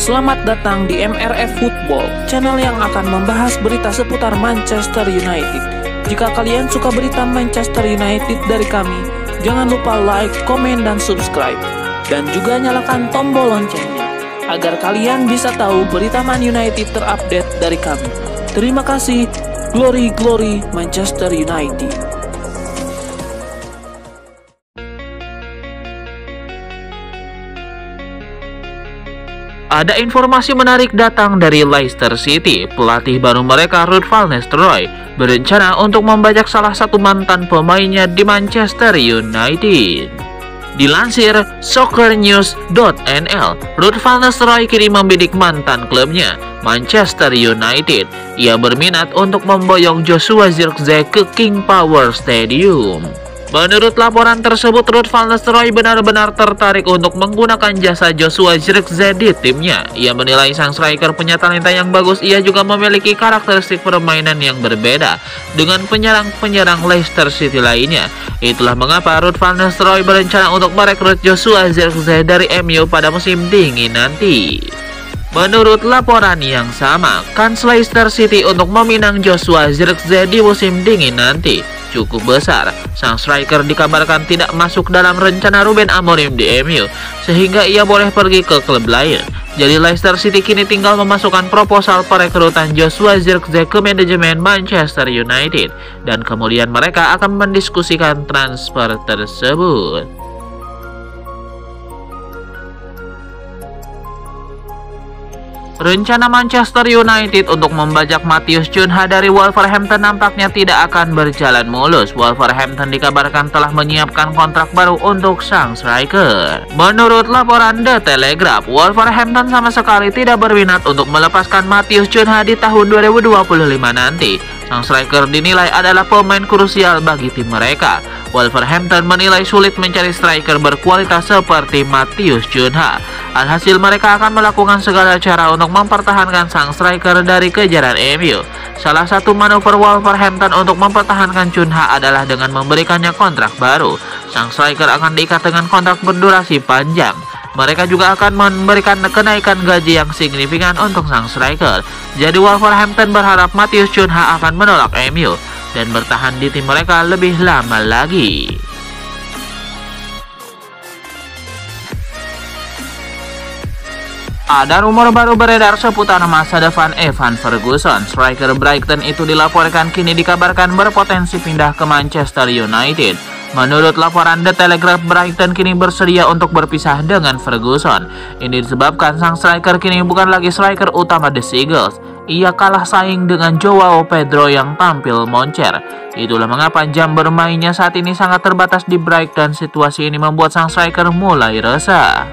Selamat datang di MRF Football, channel yang akan membahas berita seputar Manchester United. Jika kalian suka berita Manchester United dari kami, jangan lupa like, komen, dan subscribe. Dan juga nyalakan tombol loncengnya, agar kalian bisa tahu berita Man United terupdate dari kami. Terima kasih, Glory Glory Manchester United. Ada informasi menarik datang dari Leicester City. Pelatih baru mereka, Ruud van Nistelrooy, berencana untuk membajak salah satu mantan pemainnya di Manchester United. Dilansir soccernews.nl, Ruud van Nistelrooy kini membidik mantan klubnya, Manchester United. Ia berminat untuk memboyong Joshua Zirkzee ke King Power Stadium. Menurut laporan tersebut, Ruud van Nistelrooy benar-benar tertarik untuk menggunakan jasa Joshua Zirkzee di timnya. Ia menilai sang striker punya talenta yang bagus. Ia juga memiliki karakteristik permainan yang berbeda dengan penyerang-penyerang Leicester City lainnya. Itulah mengapa Ruud van Nistelrooy berencana untuk merekrut Joshua Zirkzee dari MU pada musim dingin nanti. Menurut laporan yang sama, kans Leicester City untuk meminang Joshua Zirkzee di musim dingin nanti cukup besar. Sang striker dikabarkan tidak masuk dalam rencana Ruben Amorim di MU, sehingga ia boleh pergi ke klub lain. Jadi Leicester City kini tinggal memasukkan proposal perekrutan Joshua Zirkzee ke manajemen Manchester United, dan kemudian mereka akan mendiskusikan transfer tersebut. Rencana Manchester United untuk membajak Matheus Cunha dari Wolverhampton nampaknya tidak akan berjalan mulus. Wolverhampton dikabarkan telah menyiapkan kontrak baru untuk sang striker. Menurut laporan The Telegraph, Wolverhampton sama sekali tidak berminat untuk melepaskan Matheus Cunha di tahun 2025 nanti. Sang striker dinilai adalah pemain krusial bagi tim mereka. Wolverhampton menilai sulit mencari striker berkualitas seperti Matheus Cunha. Alhasil mereka akan melakukan segala cara untuk mempertahankan sang striker dari kejaran MU. Salah satu manuver Wolverhampton untuk mempertahankan Cunha adalah dengan memberikannya kontrak baru. Sang striker akan diikat dengan kontrak berdurasi panjang. Mereka juga akan memberikan kenaikan gaji yang signifikan untuk sang striker. Jadi Wolverhampton berharap Matheus Cunha akan menolak MU dan bertahan di tim mereka lebih lama lagi. Ada rumor baru beredar seputar masa depan Evan Ferguson. Striker Brighton itu dilaporkan kini dikabarkan berpotensi pindah ke Manchester United. Menurut laporan The Telegraph, Brighton kini bersedia untuk berpisah dengan Ferguson. Ini disebabkan sang striker kini bukan lagi striker utama The Seagulls. Ia kalah saing dengan Joao Pedro yang tampil moncer. Itulah mengapa jam bermainnya saat ini sangat terbatas di Brighton. Situasi ini membuat sang striker mulai resah.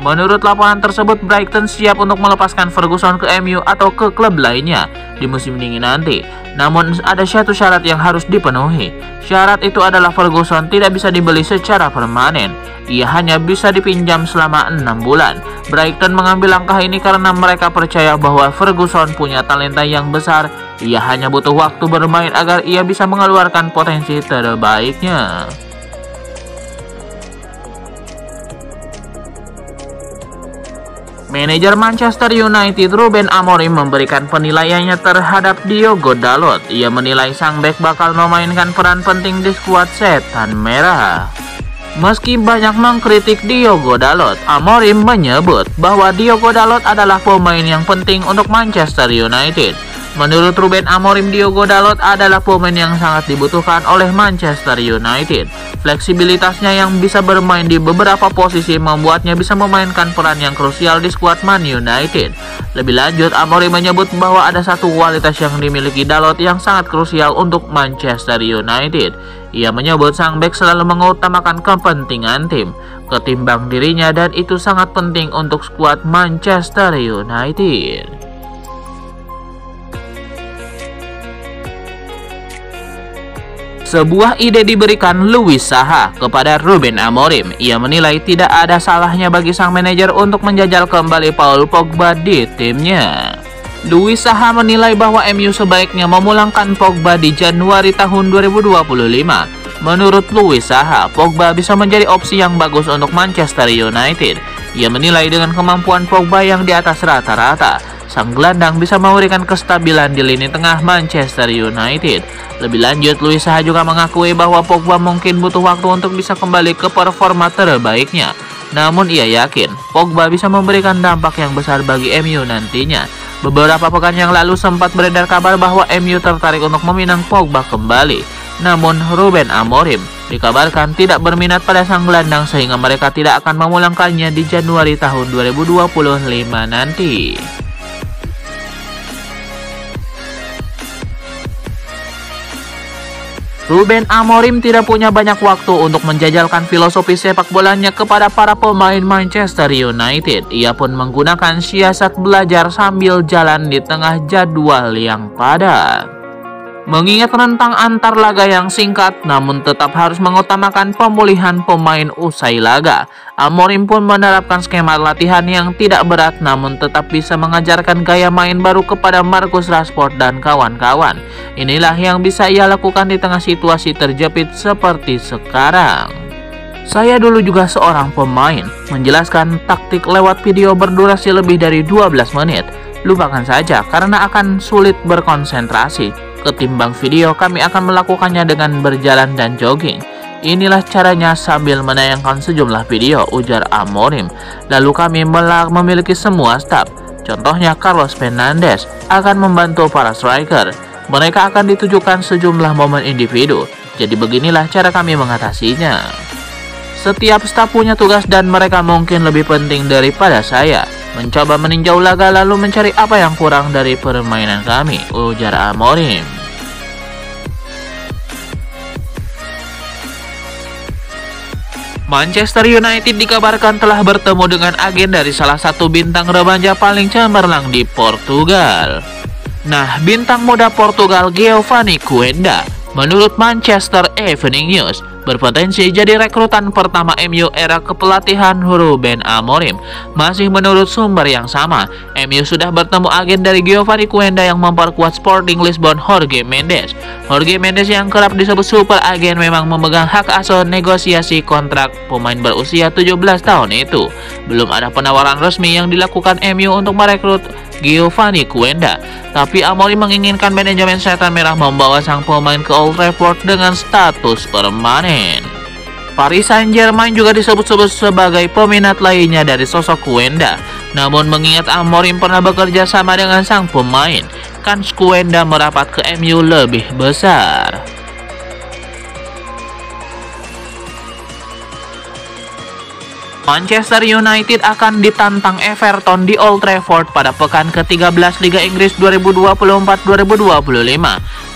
Menurut laporan tersebut, Brighton siap untuk melepaskan Ferguson ke MU atau ke klub lainnya di musim dingin nanti. Namun ada satu syarat yang harus dipenuhi. Syarat itu adalah Ferguson tidak bisa dibeli secara permanen. Ia hanya bisa dipinjam selama 6 bulan. Brighton mengambil langkah ini karena mereka percaya bahwa Ferguson punya talenta yang besar. Ia hanya butuh waktu bermain agar ia bisa mengeluarkan potensi terbaiknya. Manajer Manchester United Ruben Amorim memberikan penilaiannya terhadap Diogo Dalot. Ia menilai sang bek bakal memainkan peran penting di skuad Setan Merah. Meski banyak mengkritik Diogo Dalot, Amorim menyebut bahwa Diogo Dalot adalah pemain yang penting untuk Manchester United. Menurut Ruben Amorim, Diogo Dalot adalah pemain yang sangat dibutuhkan oleh Manchester United. Fleksibilitasnya yang bisa bermain di beberapa posisi membuatnya bisa memainkan peran yang krusial di skuad Man United. Lebih lanjut, Amorim menyebut bahwa ada satu kualitas yang dimiliki Dalot yang sangat krusial untuk Manchester United. Ia menyebut sang bek selalu mengutamakan kepentingan tim ketimbang dirinya, dan itu sangat penting untuk skuad Manchester United. Sebuah ide diberikan Louis Saha kepada Ruben Amorim. Ia menilai tidak ada salahnya bagi sang manajer untuk menjajal kembali Paul Pogba di timnya. Louis Saha menilai bahwa MU sebaiknya memulangkan Pogba di Januari tahun 2025. Menurut Louis Saha, Pogba bisa menjadi opsi yang bagus untuk Manchester United. Ia menilai dengan kemampuan Pogba yang di atas rata-rata, sang gelandang bisa memberikan kestabilan di lini tengah Manchester United. Lebih lanjut, Luis Saha juga mengakui bahwa Pogba mungkin butuh waktu untuk bisa kembali ke performa terbaiknya. Namun ia yakin Pogba bisa memberikan dampak yang besar bagi MU nantinya. Beberapa pekan yang lalu sempat beredar kabar bahwa MU tertarik untuk meminang Pogba kembali. Namun Ruben Amorim dikabarkan tidak berminat pada sang gelandang sehingga mereka tidak akan memulangkannya di Januari tahun 2025 nanti. Ruben Amorim tidak punya banyak waktu untuk menjajalkan filosofi sepak bolanya kepada para pemain Manchester United. Ia pun menggunakan siasat belajar sambil jalan di tengah jadwal yang padat. Mengingat rentang antar laga yang singkat, namun tetap harus mengutamakan pemulihan pemain usai laga, Amorim pun menerapkan skema latihan yang tidak berat namun tetap bisa mengajarkan gaya main baru kepada Marcus Rashford dan kawan-kawan. Inilah yang bisa ia lakukan di tengah situasi terjepit seperti sekarang. Saya dulu juga seorang pemain, menjelaskan taktik lewat video berdurasi lebih dari 12 menit. Lupakan saja karena akan sulit berkonsentrasi. Ketimbang video, kami akan melakukannya dengan berjalan dan jogging. Inilah caranya sambil menayangkan sejumlah video, ujar Amorim. Lalu kami memiliki semua staf. Contohnya Carlos Fernandes akan membantu para striker. Mereka akan ditujukan sejumlah momen individu. Jadi beginilah cara kami mengatasinya. Setiap staf punya tugas dan mereka mungkin lebih penting daripada saya. Mencoba meninjau laga lalu mencari apa yang kurang dari permainan kami, ujar Amorim. Manchester United dikabarkan telah bertemu dengan agen dari salah satu bintang remaja paling cemerlang di Portugal. Nah, bintang muda Portugal Giovanni Quenda, menurut Manchester Evening News, berpotensi jadi rekrutan pertama MU era kepelatihan Ruben Amorim. Masih menurut sumber yang sama, MU sudah bertemu agen dari Giovanni Quenda yang memperkuat Sporting Lisbon, Jorge Mendes. Jorge Mendes yang kerap disebut super agen memang memegang hak asuh negosiasi kontrak pemain berusia 17 tahun itu. Belum ada penawaran resmi yang dilakukan MU untuk merekrut Giovanni Quenda, tapi Amorim menginginkan manajemen Setan Merah membawa sang pemain ke Old Trafford dengan status permanen. Paris Saint-Germain juga disebut-sebut sebagai peminat lainnya dari sosok Quenda. Namun mengingat Amorim pernah bekerja sama dengan sang pemain, kans Quenda merapat ke MU lebih besar. Manchester United akan ditantang Everton di Old Trafford pada pekan ke-13 Liga Inggris 2024-2025.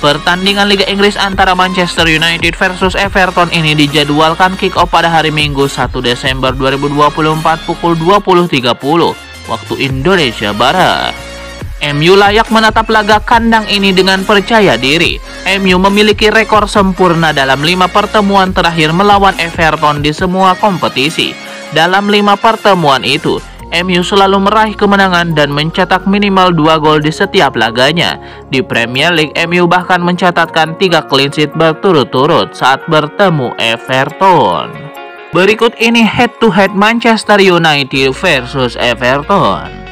Pertandingan Liga Inggris antara Manchester United versus Everton ini dijadwalkan kick-off pada hari Minggu 1 Desember 2024 pukul 20.30 waktu Indonesia Barat. MU layak menatap laga kandang ini dengan percaya diri. MU memiliki rekor sempurna dalam 5 pertemuan terakhir melawan Everton di semua kompetisi. Dalam 5 pertemuan itu, MU selalu meraih kemenangan dan mencetak minimal 2 gol di setiap laganya. Di Premier League, MU bahkan mencatatkan 3 clean sheet berturut-turut saat bertemu Everton. Berikut ini head-to-head Manchester United versus Everton.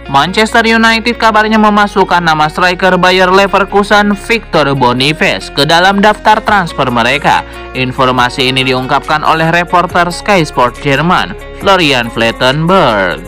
Manchester United kabarnya memasukkan nama striker Bayer Leverkusen Victor Boniface ke dalam daftar transfer mereka. Informasi ini diungkapkan oleh reporter Sky Sport Jerman, Florian Plettenberg.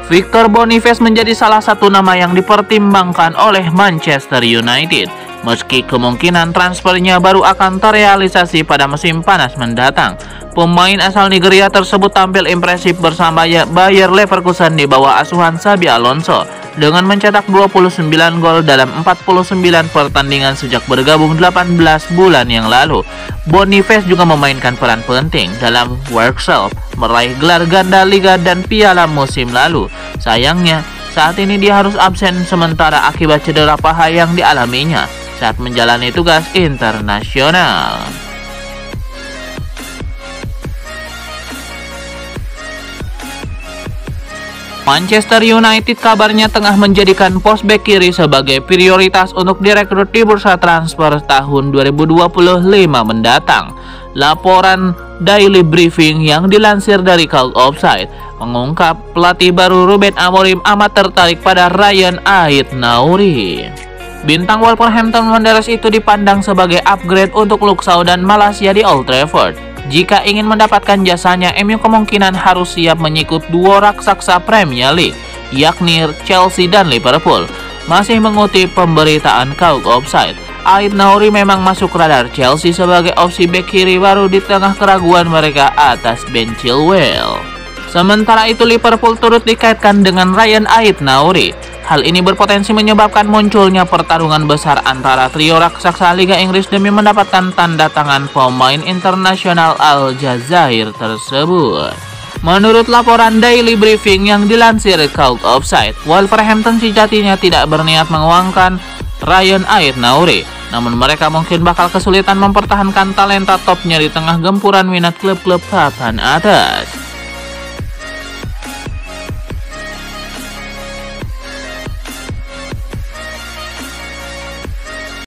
Victor Boniface menjadi salah satu nama yang dipertimbangkan oleh Manchester United, meski kemungkinan transfernya baru akan terrealisasi pada musim panas mendatang. Pemain asal Nigeria tersebut tampil impresif bersama Bayer Leverkusen di bawah asuhan Xabi Alonso dengan mencetak 29 gol dalam 49 pertandingan sejak bergabung 18 bulan yang lalu. Boniface juga memainkan peran penting dalam Worksop meraih gelar ganda Liga dan Piala musim lalu. Sayangnya, saat ini dia harus absen sementara akibat cedera paha yang dialaminya saat menjalani tugas internasional. Manchester United kabarnya tengah menjadikan pos bek kiri sebagai prioritas untuk direkrut di bursa transfer tahun 2025 mendatang. Laporan Daily Briefing yang dilansir dari Cult Offside mengungkap pelatih baru Ruben Amorim amat tertarik pada Ryan Ait-Nouri. Bintang Wolverhampton Wanderers itu dipandang sebagai upgrade untuk Luke Shaw dan Malaysia di Old Trafford. Jika ingin mendapatkan jasanya, MU kemungkinan harus siap menyikut duo raksasa Premier League, yakni Chelsea dan Liverpool. Masih mengutip pemberitaan Cult Offside, Ait-Nouri memang masuk radar Chelsea sebagai opsi bek kiri baru di tengah keraguan mereka atas Ben Chilwell. Sementara itu Liverpool turut dikaitkan dengan Ryan Ait-Nouri. Hal ini berpotensi menyebabkan munculnya pertarungan besar antara trio raksasa Liga Inggris demi mendapatkan tanda tangan pemain internasional Aljazair tersebut. Menurut laporan Daily Briefing yang dilansir Cult Offside, Wolverhampton sejatinya tidak berniat menguangkan Ryan Ait-Nouri, namun mereka mungkin bakal kesulitan mempertahankan talenta topnya di tengah gempuran minat klub-klub papan atas.